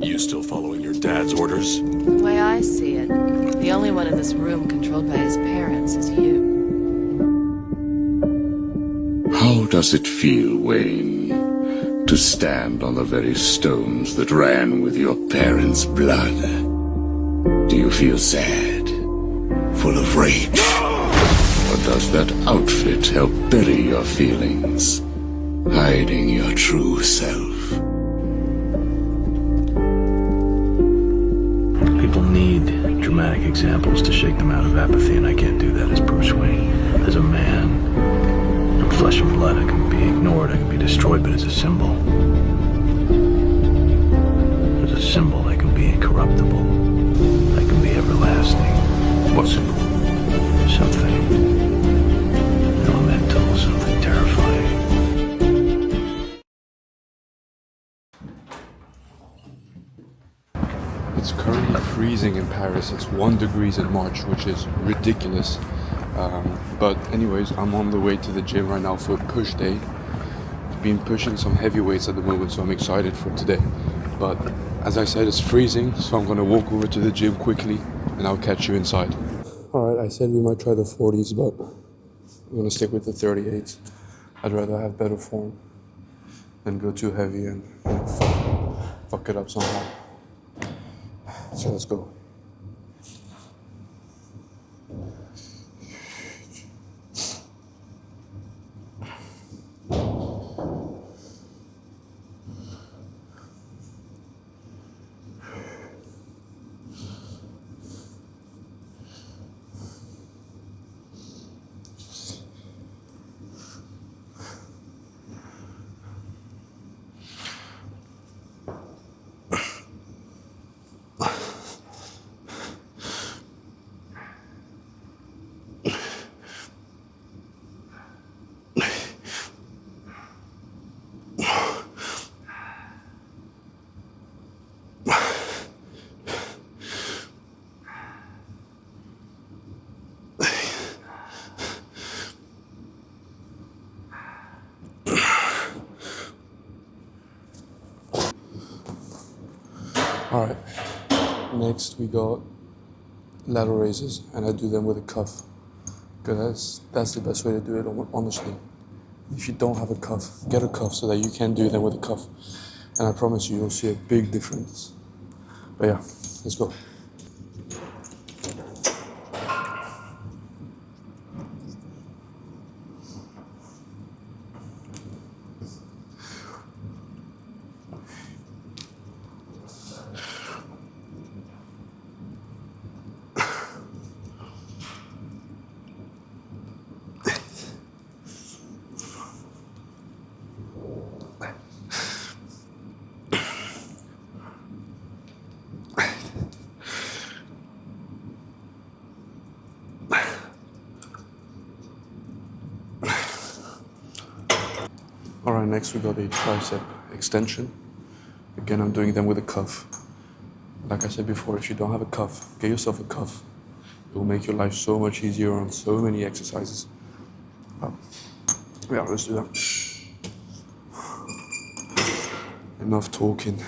You still following your dad's orders? The way I see it, the only one in this room controlled by his parents is you. How does it feel, Wayne, to stand on the very stones that ran with your parents' blood? Do you feel sad? Full of rage? Or does that outfit help bury your feelings, hiding your true self? People need dramatic examples to shake them out of apathy, and I can't do that as Bruce Wayne. As a man, I'm flesh and blood. I can be ignored, I can be destroyed, but as a symbol, I can be incorruptible. I can be everlasting. What symbol? Something elemental, something terrifying. It's currently freezing in Paris. It's 1 degree in March, which is ridiculous. But anyways, I'm on the way to the gym right now for push day. I've been pushing some heavy weights at the moment, so I'm excited for today. But as I said, it's freezing, so I'm gonna walk over to the gym quickly and I'll catch you inside. Alright, I said we might try the 40s, but I'm gonna stick with the 38s. I'd rather have better form than go too heavy and fuck it up somehow. So let's go. Alright, next we got lateral raises, and I do them with a cuff. Because that's the best way to do it, honestly. If you don't have a cuff, get a cuff so that you can do them with a cuff. And I promise you'll see a big difference. But yeah, let's go. Alright, next we got a tricep extension. Again, I'm doing them with a cuff. Like I said before, if you don't have a cuff, get yourself a cuff. It will make your life so much easier on so many exercises. Yeah, let's do that. Enough talking.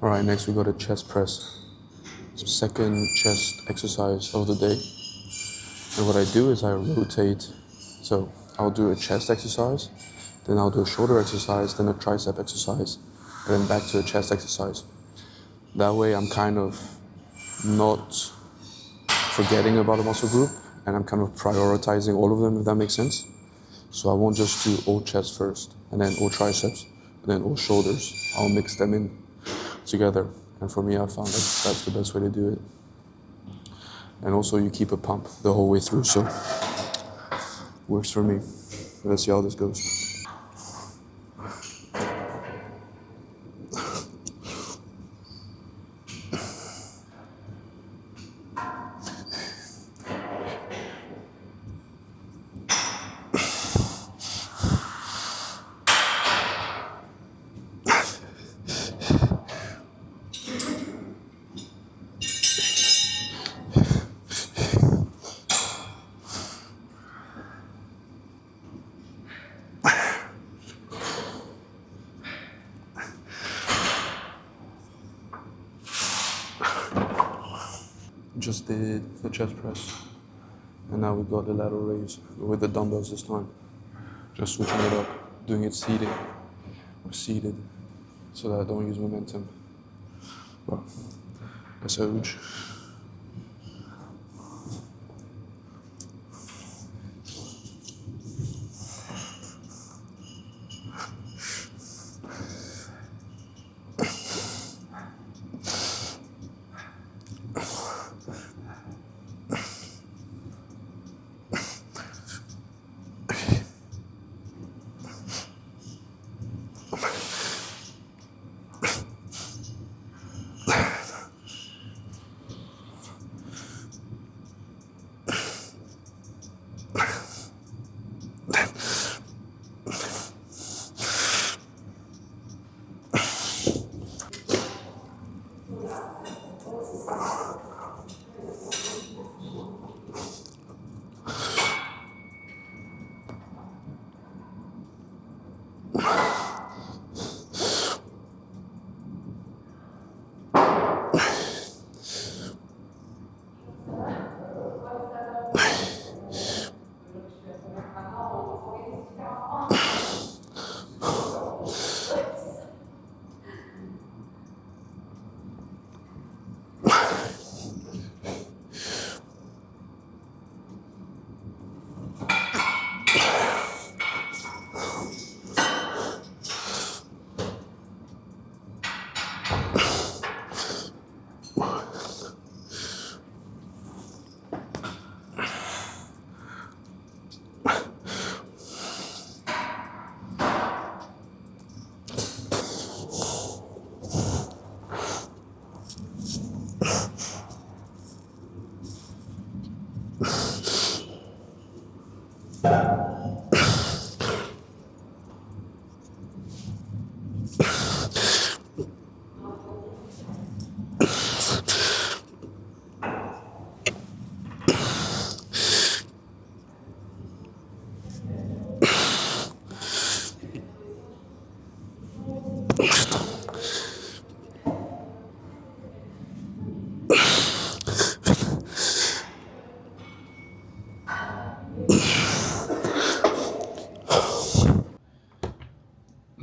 Alright, next we got a chest press. Second chest exercise of the day. And what I do is I rotate. So I'll do a chest exercise, then I'll do a shoulder exercise, then a tricep exercise, and then back to a chest exercise. That way I'm kind of not forgetting about a muscle group, and I'm kind of prioritizing all of them, if that makes sense. So I won't just do all chest first, and then all triceps, and then all shoulders. I'll mix them in together. And for me, I found that that's the best way to do it. And also you keep a pump the whole way through, so works for me. Let's see how this goes. Just did the chest press, and now we got the lateral raise with the dumbbells this time. Just switching it up, doing it seated or seated, so that I don't use momentum. Well, that's huge.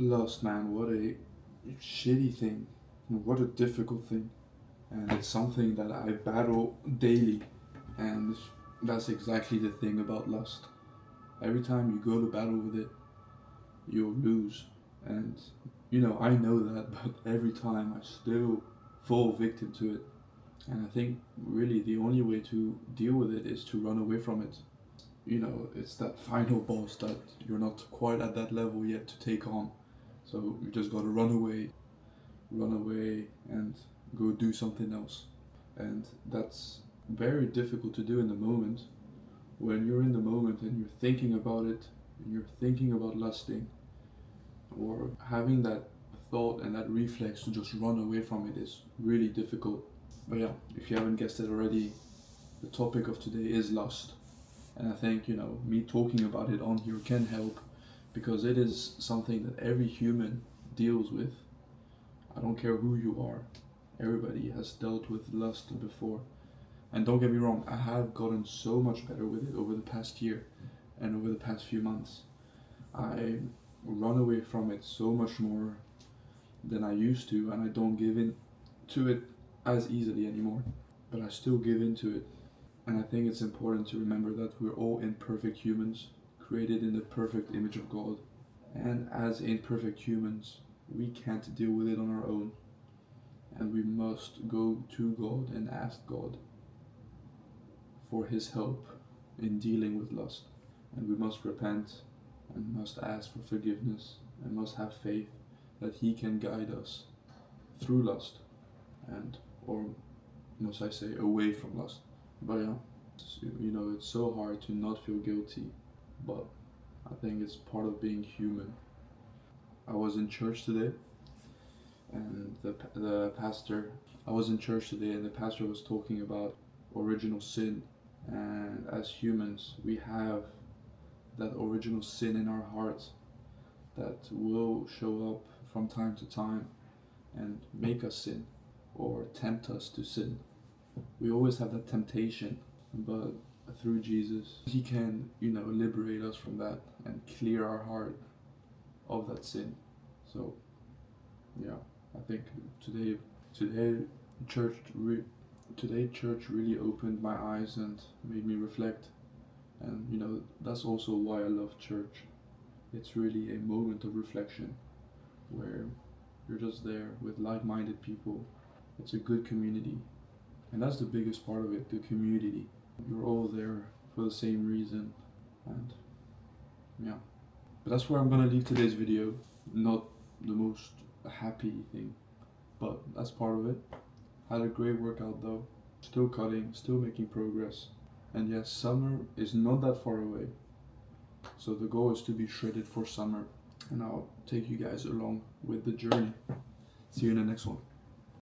Lust, man, what a shitty thing. What a difficult thing. And it's something that I battle daily. And that's exactly the thing about lust. Every time you go to battle with it, you'll lose. And, I know that, but every time I still fall victim to it. And I think really the only way to deal with it is to run away from it. It's that final boss that you're not quite at that level yet to take on. So you just gotta run away and go do something else. And that's very difficult to do in the moment. When you're in the moment and you're thinking about it, and you're thinking about lusting, or having that thought and that reflex to just run away from it is really difficult. But yeah, if you haven't guessed it already, the topic of today is lust. And I think, me talking about it on here can help, because it is something that every human deals with. I don't care who you are. Everybody has dealt with lust before. And don't get me wrong, I have gotten so much better with it over the past year and over the past few months. I run away from it so much more than I used to, and I don't give in to it as easily anymore. But I still give in to it. And I think it's important to remember that we're all imperfect humans, created in the perfect image of God. And as imperfect humans, we can't deal with it on our own. And we must go to God and ask God for His help in dealing with lust. And we must repent and must ask for forgiveness and must have faith that He can guide us through lust, and or must I say away from lust. But yeah, you know, it's so hard to not feel guilty, but I think it's part of being human. I was in church today, and the pastor. I was in church today, and the pastor was talking about original sin, and as humans, we have that original sin in our hearts that will show up from time to time and make us sin or tempt us to sin. We always have that temptation, but through Jesus, He can, you know, liberate us from that and clear our heart of that sin. So, yeah, I think today church really opened my eyes and made me reflect. And you know, that's also why I love church. It's really a moment of reflection where you're just there with like-minded people. It's a good community, and that's the biggest part of it, the community. You're all there for the same reason, and yeah. But that's where I'm gonna leave today's video. Not the most happy thing, but that's part of it. Had a great workout though. Still cutting, still making progress. And yes, summer is not that far away. So the goal is to be shredded for summer. And I'll take you guys along with the journey. See you in the next one.